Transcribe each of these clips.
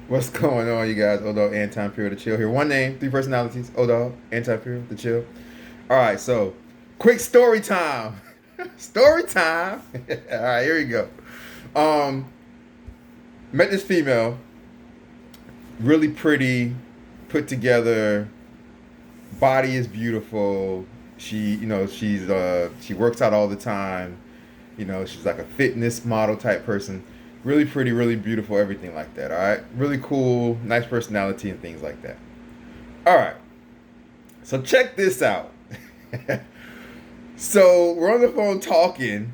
What's going on, you guys? Dogg, Anti-Imperial, the Chill here. One name, three personalities. Dogg, Anti-Imperial, the Chill. All right, so quick story time. Story time. All right, here we go. Um, Met this female, really pretty, put together. Body is beautiful. She works out all the time. She's like a fitness model type person. Really pretty, really beautiful, everything like that. All right, really cool, nice personality and things like that. All right, so check this out. So we're on the phone talking,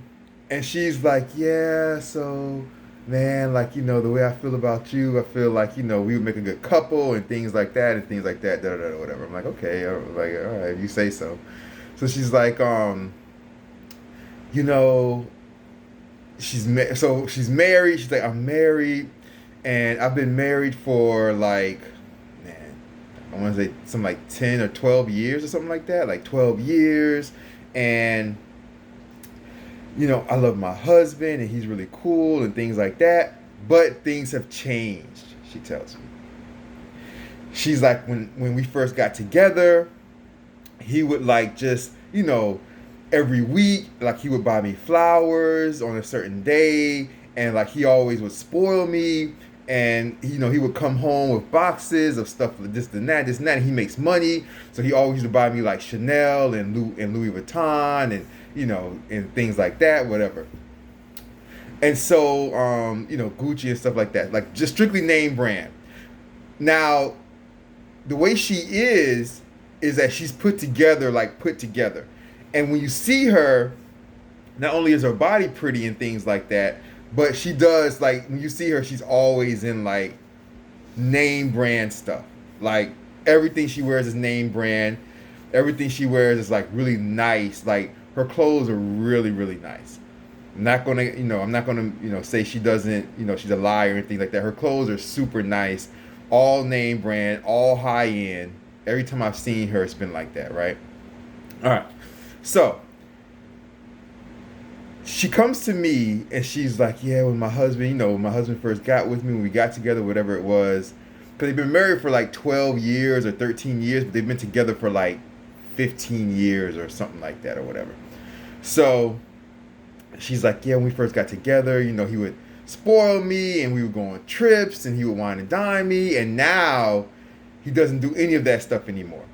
and she's like, "Yeah, so man, like the way I feel about you, I feel like we would make a good couple and things like that and things like that, da da da, whatever." I'm like, "Okay, I'm like, all right, if you say so." So she's like, you know, so she's married. She's like, "I'm married, and I've been married for like, man, I want to say something like 10 or 12 years or something like that, like 12 years, and." I love my husband and he's really cool and things like that. But things have changed, she tells me. She's like, when we first got together, he would like just, every week, like he would buy me flowers on a certain day. And like he always would spoil me. And, he would come home with boxes of stuff for this and that, this and that. And he makes money. So he always used to buy me like Chanel and Louis Vuitton and, and things like that, whatever. And so, Gucci and stuff like that, like just strictly name brand. Now, the way she is that she's put together, like put together. And when you see her, not only is her body pretty and things like that, but she does, like, when you see her, she's always in like name brand stuff. Like everything she wears is name brand. Everything she wears is like really nice. Like her clothes are really, really nice. I'm not gonna, say she doesn't, she's a liar or anything like that. Her clothes are super nice, all name brand, all high end. Every time I've seen her, it's been like that, right? All right. So she comes to me and she's like, "Yeah, when my husband, when my husband first got with me, when we got together, whatever it was, because they've been married for like 12 years or 13 years, but they've been together for like 15 years or something like that or whatever." So she's like, "Yeah, when we first got together, he would spoil me and we would go on trips and he would wine and dine me. And now he doesn't do any of that stuff anymore."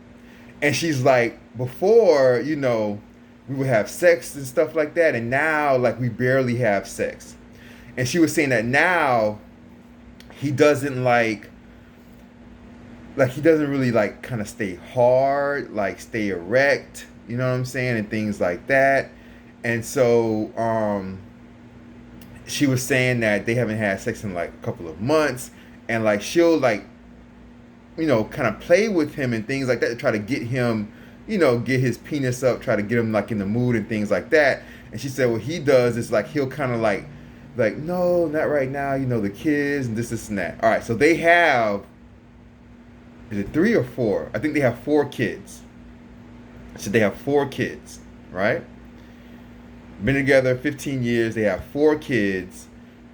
And she's like, "Before, we would have sex and stuff like that. And now, like, we barely have sex." And she was saying that now he doesn't he doesn't really like kind of stay hard, like stay erect, you know what I'm saying? And things like that. And so, she was saying that they haven't had sex in like a couple of months, and like she'll like, kind of play with him and things like that to try to get him, get his penis up, try to get him like in the mood and things like that. And she said what he does is like he'll kind of like, "No, not right now, the kids and this and that." All right, so they have, is it 3 or 4? I think they have 4 kids. So they have 4 kids, right? Been together 15 years. They have 4 kids.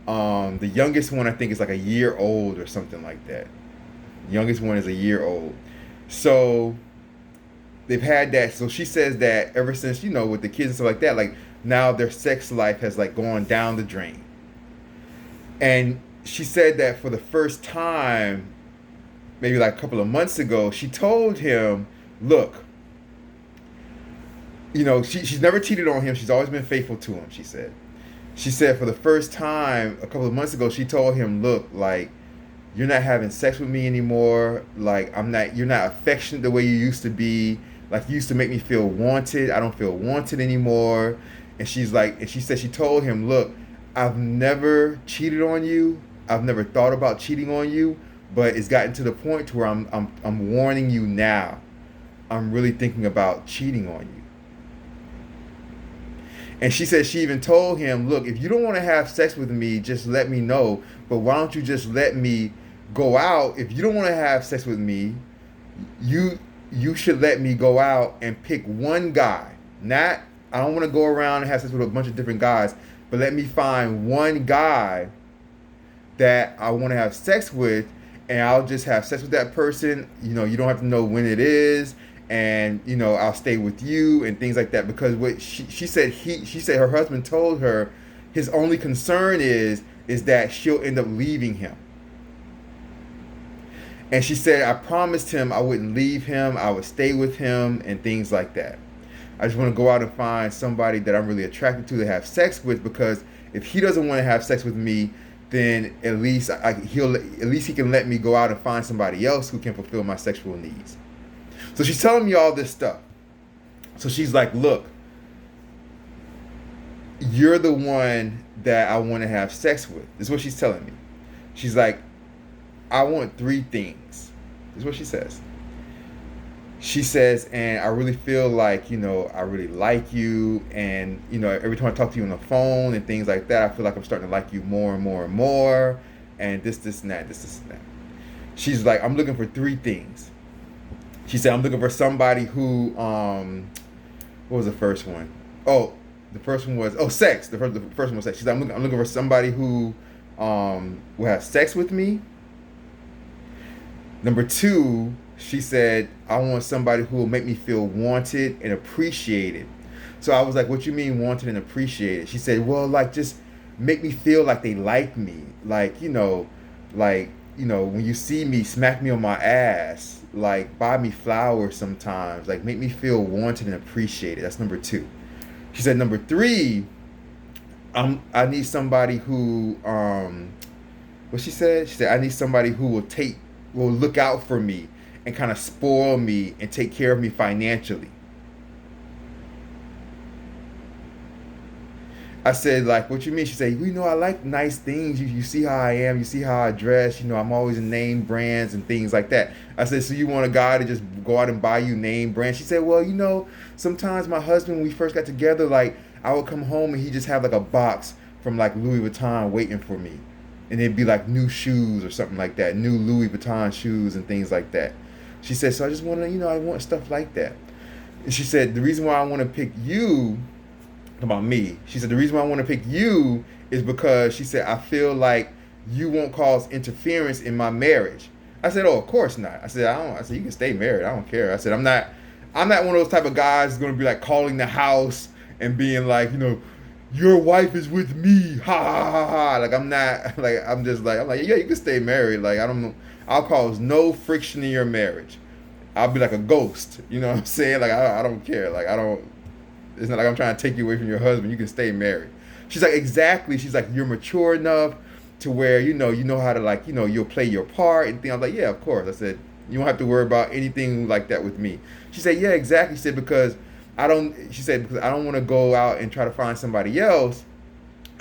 The youngest one I think is like a year old or something like that. The youngest one is a year old. So they've had that. So she says that ever since, with the kids and stuff like that, like now their sex life has like gone down the drain. And she said that for the first time, maybe like a couple of months ago, she told him, "Look, she's never cheated on him. She's always been faithful to him," she said. She said for the first time a couple of months ago, she told him, "Look, like, you're not having sex with me anymore. Like, you're not affectionate the way you used to be. Like, you used to make me feel wanted. I don't feel wanted anymore." And she's like, and she said she told him, "Look, I've never cheated on you. I've never thought about cheating on you, but it's gotten to the point to where I'm warning you now. I'm really thinking about cheating on you." And she said she even told him, "Look, if you don't want to have sex with me, just let me know. But why don't you just let me go out? If you don't want to have sex with me, you should let me go out and pick one guy. Not, I don't want to go around and have sex with a bunch of different guys, but let me find one guy that I want to have sex with, and I'll just have sex with that person. You don't have to know when it is, and I'll stay with you and things like that. Because what she said she said her husband told her his only concern is that she'll end up leaving him. And she said, I promised him I wouldn't leave him, I would stay with him and things like that. I just want to go out and find somebody that I'm really attracted to have sex with, because if he doesn't want to have sex with me, then at least he can let me go out and find somebody else who can fulfill my sexual needs. So she's telling me all this stuff. So she's like, look, you're the one that I want to have sex with. This is what she's telling me. She's like, I want 3 things. This is what she says. She says, and I really feel like, I really like you. And, every time I talk to you on the phone and things like that, I feel like I'm starting to like you more and more and more. And this, and that, this, and that. She's like, I'm looking for 3 things. She said, I'm looking for somebody who, what was the first one? Oh, the first one was, sex. The first one was sex. She's like, I'm looking for somebody who will have sex with me. Number 2, she said, I want somebody who will make me feel wanted and appreciated. So I was like, what you mean wanted and appreciated? She said, well, like, just make me feel like they like me. Like, when you see me, smack me on my ass. Like, buy me flowers sometimes. Like, make me feel wanted and appreciated. That's number 2. She said, number 3, I need somebody who, what she said? She said, I need somebody who will look out for me and kind of spoil me and take care of me financially. I said, like, what you mean? She said, I like nice things. You see how I am. You see how I dress. I'm always in name brands and things like that. I said, so you want a guy to just go out and buy you name brands? She said, well, sometimes my husband, when we first got together, like, I would come home and he just have like a box from like Louis Vuitton waiting for me. And it'd be like new shoes or something like that. New Louis Vuitton shoes and things like that. She said, so I just want to, I want stuff like that. And she said, the reason why I want to pick you, about me, she said, the reason why I want to pick you is because, she said, I feel like you won't cause interference in my marriage. I said, oh, of course not. I said, you can stay married. I don't care. I said, I'm not one of those type of guys who's going to be like calling the house and being like, your wife is with me, ha ha ha ha. Like, I'm not, like, I'm like, yeah, you can stay married. Like, I'll cause no friction in your marriage. I'll be like a ghost. You know what I'm saying? Like, I don't care. Like, it's not like I'm trying to take you away from your husband. You can stay married. She's like, exactly. She's like, you're mature enough to where, you know how to, like, you'll play your part and things. I'm like, yeah, of course. I said, you don't have to worry about anything like that with me. She said, yeah, exactly. She said, because I don't want to go out and try to find somebody else,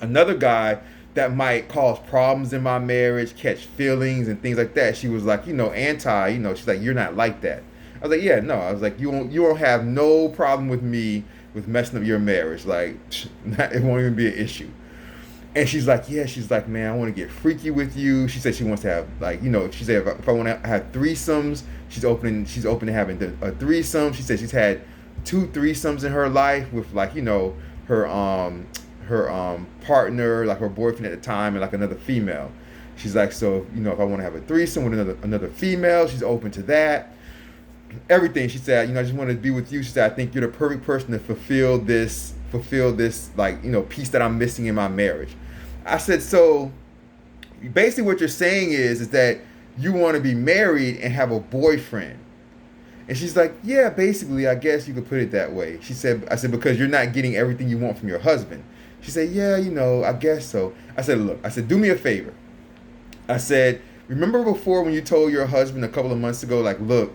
another guy that might cause problems in my marriage, catch feelings and things like that. She was like, she's like, you're not like that. I was like, yeah, no. I was like, you won't have no problem with me with messing up your marriage. Like, it won't even be an issue. And she's like, yeah, she's like, man, I want to get freaky with you. She said she wants to have, like, she said, if I want to have threesomes, she's open to having a threesome. She said she's had 2 threesomes in her life with, like, her partner, like her boyfriend at the time, and like another female. She's like, so, if I want to have a threesome with another female, she's open to that. Everything. She said, I just want to be with you. She said, I think you're the perfect person to fulfill this, like, piece that I'm missing in my marriage. I said, so basically what you're saying is that you want to be married and have a boyfriend. And she's like, yeah, basically, I guess you could put it that way. I said, because you're not getting everything you want from your husband. She said, yeah, I guess so. I said, look, do me a favor. I said, remember before when you told your husband a couple of months ago, like, look,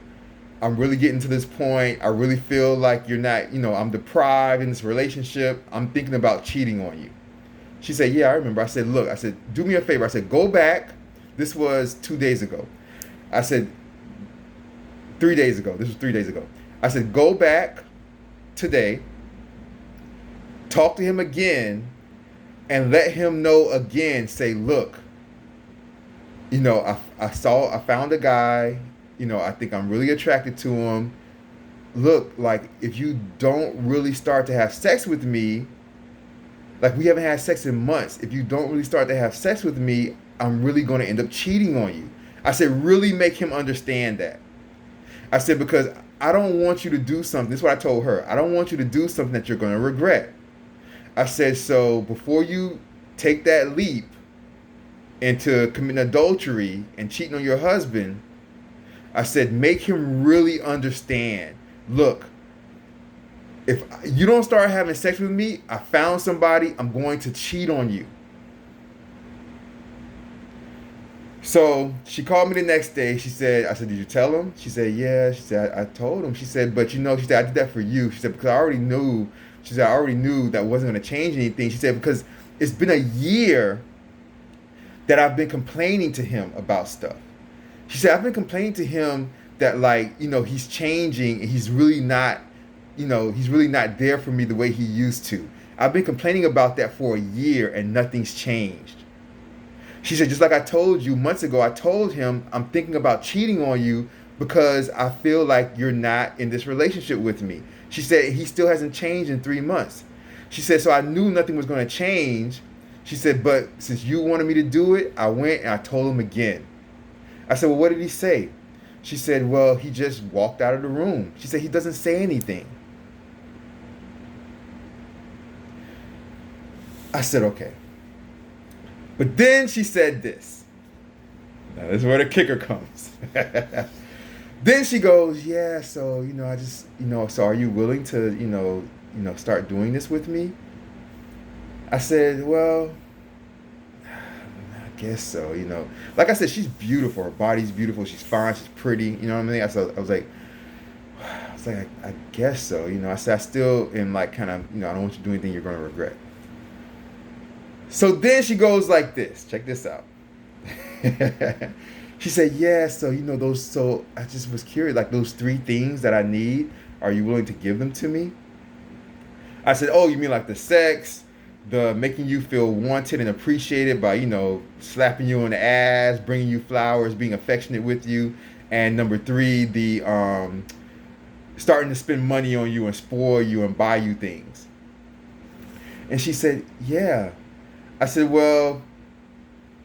I'm really getting to this point. I really feel like you're not, I'm deprived in this relationship. I'm thinking about cheating on you. She said, yeah, I remember. I said, look, do me a favor. I said, go back. This was 2 days ago. I said, 3 days ago. This was 3 days ago. I said, go back today, talk to him again, and let him know again, say, look, I found a guy, I think I'm really attracted to him. Look, like, if you don't really start to have sex with me, like, we haven't had sex in months. If you don't really start to have sex with me, I'm really going to end up cheating on you. I said, really make him understand that. I said, because I don't want you to do something. This is what I told her. I don't want you to do something that you're going to regret. I said, so before you take that leap into committing adultery and cheating on your husband, I said, make him really understand. Look, if you don't start having sex with me, I found somebody, I'm going to cheat on you. So she called me the next day. She said, I said, did you tell him? She said, yeah. She said, I told him. She said, but she said, I did that for you. She said, because I already knew. She said, I already knew that wasn't going to change anything. She said, because it's been a year that I've been complaining to him about stuff. She said, I've been complaining to him that, like, he's changing and he's really not there for me the way he used to. I've been complaining about that for a year and nothing's changed. She said, just like I told you months ago, I told him I'm thinking about cheating on you because I feel like you're not in this relationship with me. She said, he still hasn't changed in 3 months. She said, so I knew nothing was going to change. She said, but since you wanted me to do it, I went and I told him again. I said, well, what did he say? She said, well, he just walked out of the room. She said, he doesn't say anything. I said, okay. But then she said this. Now, this is where the kicker comes. Then she goes, yeah, so, I just, so are you willing to, start doing this with me? I said, well, I guess so, Like I said, she's beautiful. Her body's beautiful. She's fine. She's pretty. You know what I mean? I was like, I guess so. I said, I still am like kind of, I don't want you to do anything you're going to regret. So then she goes like this. Check this out. She said, yeah, so, so I just was curious, like those 3 things that I need, are you willing to give them to me? I said, oh, you mean like the sex, the making you feel wanted and appreciated by, slapping you on the ass, bringing you flowers, being affectionate with you. And number 3, the starting to spend money on you and spoil you and buy you things. And she said, yeah. I said, well,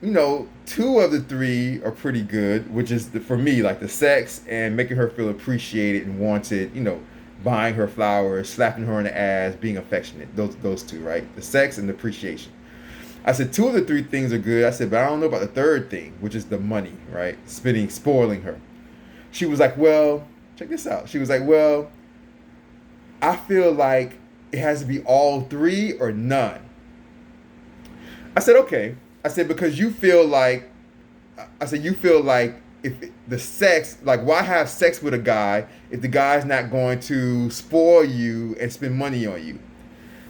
2 of the 3 are pretty good, which is for me, like the sex and making her feel appreciated and wanted, buying her flowers, slapping her on the ass, being affectionate. Those 2, right? The sex and the appreciation. I said, 2 of the 3 things are good. I said, but I don't know about the 3rd thing, which is the money, right? Spoiling her. She was like, well, check this out. She was like, well, I feel like it has to be all 3 or none. I said, okay. I said, because you feel like if the sex, like, why have sex with a guy if the guy's not going to spoil you and spend money on you?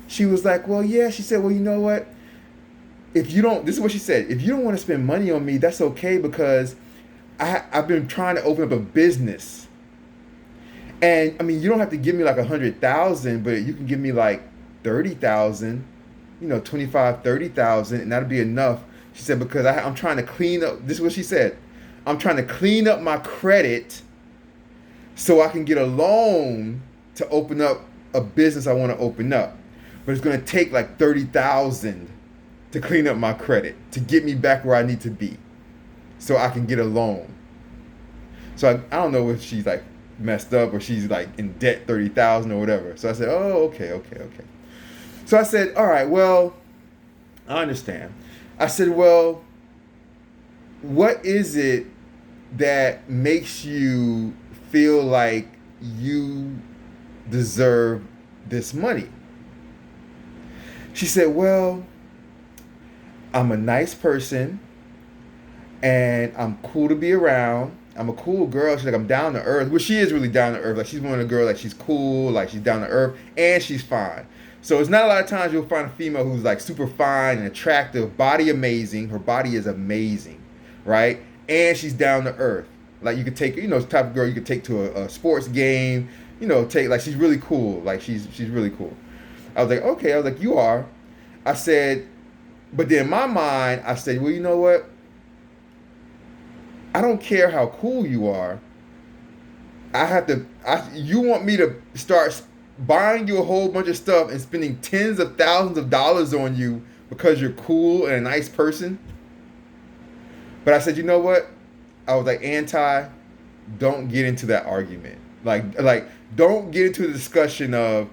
She was like, well, yeah. She said, well, you know what? This is what she said. If you don't want to spend money on me, that's okay, because I've been trying to open up a business. And I mean, you don't have to give me like 100,000, but you can give me like 30,000. 25, 30,000, and that'll be enough. She said, because I'm trying to clean up, this is what she said, I'm trying to clean up my credit so I can get a loan to open up a business I want to open up. But it's going to take like 30,000 to clean up my credit, to get me back where I need to be so I can get a loan. So I don't know if she's like messed up or she's like in debt 30,000 or whatever. So I said, oh, okay. So I said, all right, well, I understand. I said, well, what is it that makes you feel like you deserve this money? She said, well, I'm a nice person and I'm cool to be around. I'm a cool girl. She's like, I'm down to earth. Well, she is really down to earth. Like, she's one of the girls, like, she's cool, like, she's down to earth, and she's fine. So it's not a lot of times you'll find a female who's like super fine and attractive, body amazing. Her body is amazing, right? And she's down to earth. Like, you could take, the type of girl you could take to a sports game, like, she's really cool. Like, she's really cool. I was like, okay. I was like, you are. I said, but then in my mind, I said, well, you know what? I don't care how cool you are. You want me to start buying you a whole bunch of stuff and spending tens of thousands of dollars on you because you're cool and a nice person? But I said, you know what? I was like, don't get into that argument. Like don't get into the discussion of,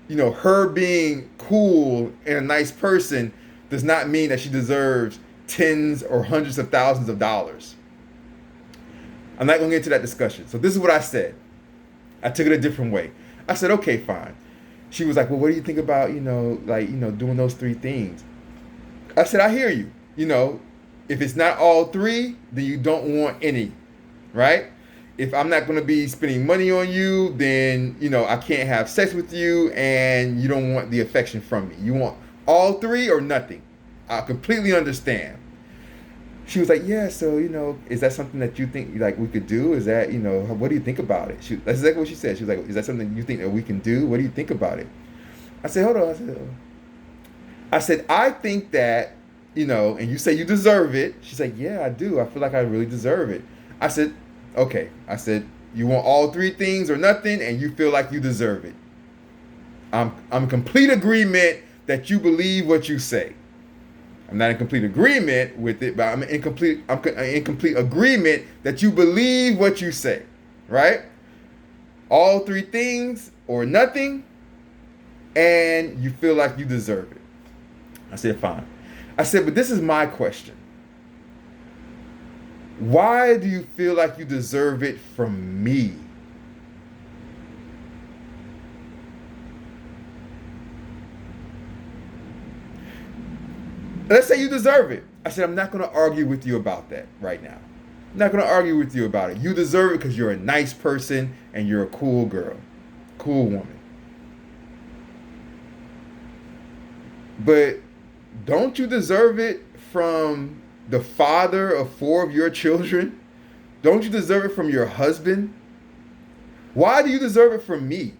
her being cool and a nice person does not mean that she deserves tens or hundreds of thousands of dollars. I'm not going to get into that discussion. So this is what I said. I took it a different way. I said, okay, fine. She was like, well, what do you think about, doing those three things? I said, I hear you. If it's not all three, then you don't want any, right? If I'm not going to be spending money on you, then, I can't have sex with you, and you don't want the affection from me. You want all three or nothing. I completely understand. She was like, yeah, so, is that something that you think, like, we could do? Is that, what do you think about it? That's exactly what she said. She was like, is that something you think that we can do? What do you think about it? I said, hold on. I said, I think that, and you say you deserve it. She's like, yeah, I do. I feel like I really deserve it. I said, okay. I said, you want all three things or nothing, and you feel like you deserve it. I'm in complete agreement that you believe what you say. I'm not in complete agreement with it, but I'm in complete agreement that you believe what you say, right? All three things or nothing, and you feel like you deserve it. I said, fine. I said, but this is my question. Why do you feel like you deserve it from me? Let's say you deserve it. I said, I'm not going to argue with you about that right now. I'm not going to argue with you about it. You deserve it because you're a nice person and you're a cool girl, cool woman. But don't you deserve it from the father of 4 of your children? Don't you deserve it from your husband? Why do you deserve it from me?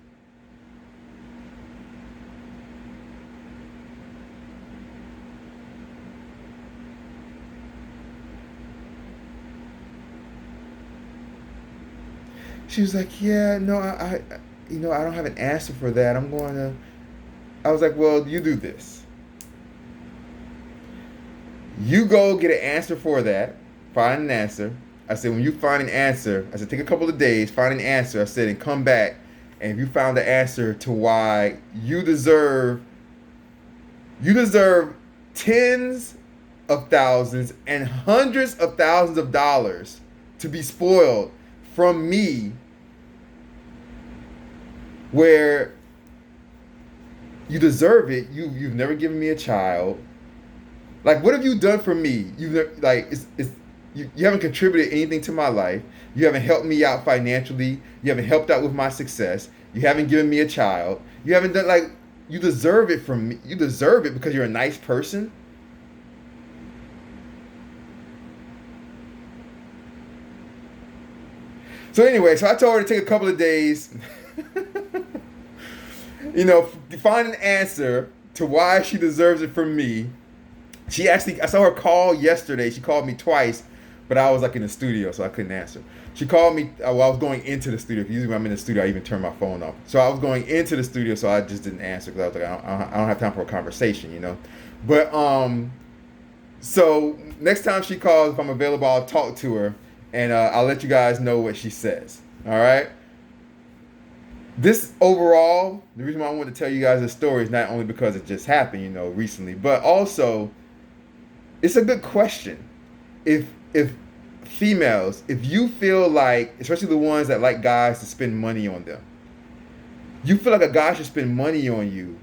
She was like, yeah, no, I don't have an answer for that. I was like, well, you do this. You go get an answer for that. Find an answer. I said, when you find an answer, I said, take a couple of days, find an answer. I said, and come back. And if you found the answer to why you deserve tens of thousands and hundreds of thousands of dollars to be spoiled from me, where you deserve it. You've never given me a child. Like, what have you done for me? You've never, like, you haven't contributed anything to my life. You haven't helped me out financially. You haven't helped out with my success. You haven't given me a child. You haven't done, like, you deserve it from me. You deserve it because you're a nice person. So anyway, so I told her to take a couple of days, to find an answer to why she deserves it from me. I saw her call yesterday. She called me twice, but I was like in the studio, so I couldn't answer. She called me while I was going into the studio. Usually when I'm in the studio, I even turn my phone off. So I was going into the studio, so I just didn't answer because I was like, I don't have time for a conversation, But so next time she calls, if I'm available, I'll talk to her, and I'll let you guys know what she says. All right. This overall, the reason why I wanted to tell you guys this story is not only because it just happened, recently, but also it's a good question. If females, if you feel like, especially the ones that like guys to spend money on them, you feel like a guy should spend money on you,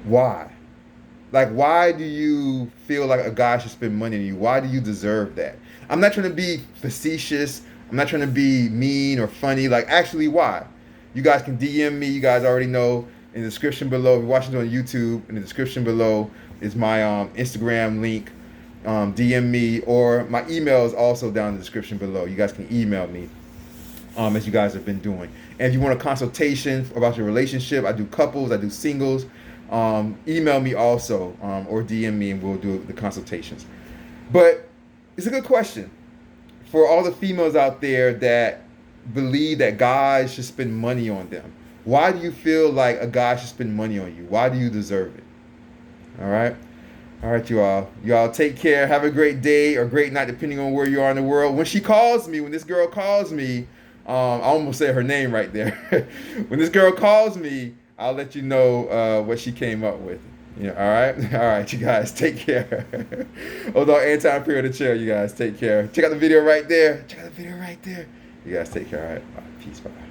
why? Like, why do you feel like a guy should spend money on you? Why do you deserve that? I'm not trying to be facetious. I'm not trying to be mean or funny. Like, actually, why? You guys can DM me. You guys already know in the description below. If you're watching it on YouTube, in the description below is my Instagram link. DM me, or my email is also down in the description below. You guys can email me, as you guys have been doing. And if you want a consultation about your relationship, I do couples, I do singles. Email me also, or DM me, and we'll do the consultations. But it's a good question for all the females out there that believe that guys should spend money on them. Why do you feel like a guy should spend money on you? Why do you deserve it? All right. All right, you all. You all take care. Have a great day or great night, depending on where you are in the world. When she calls me, when this girl calls me, I almost said her name right there. When this girl calls me, I'll let you know what she came up with. Yeah, all right? All right, you guys, take care. Although Anti-Imperial the chair, you guys, take care. Check out the video right there. Check out the video right there. You guys take care. All right, bye. Peace, bye.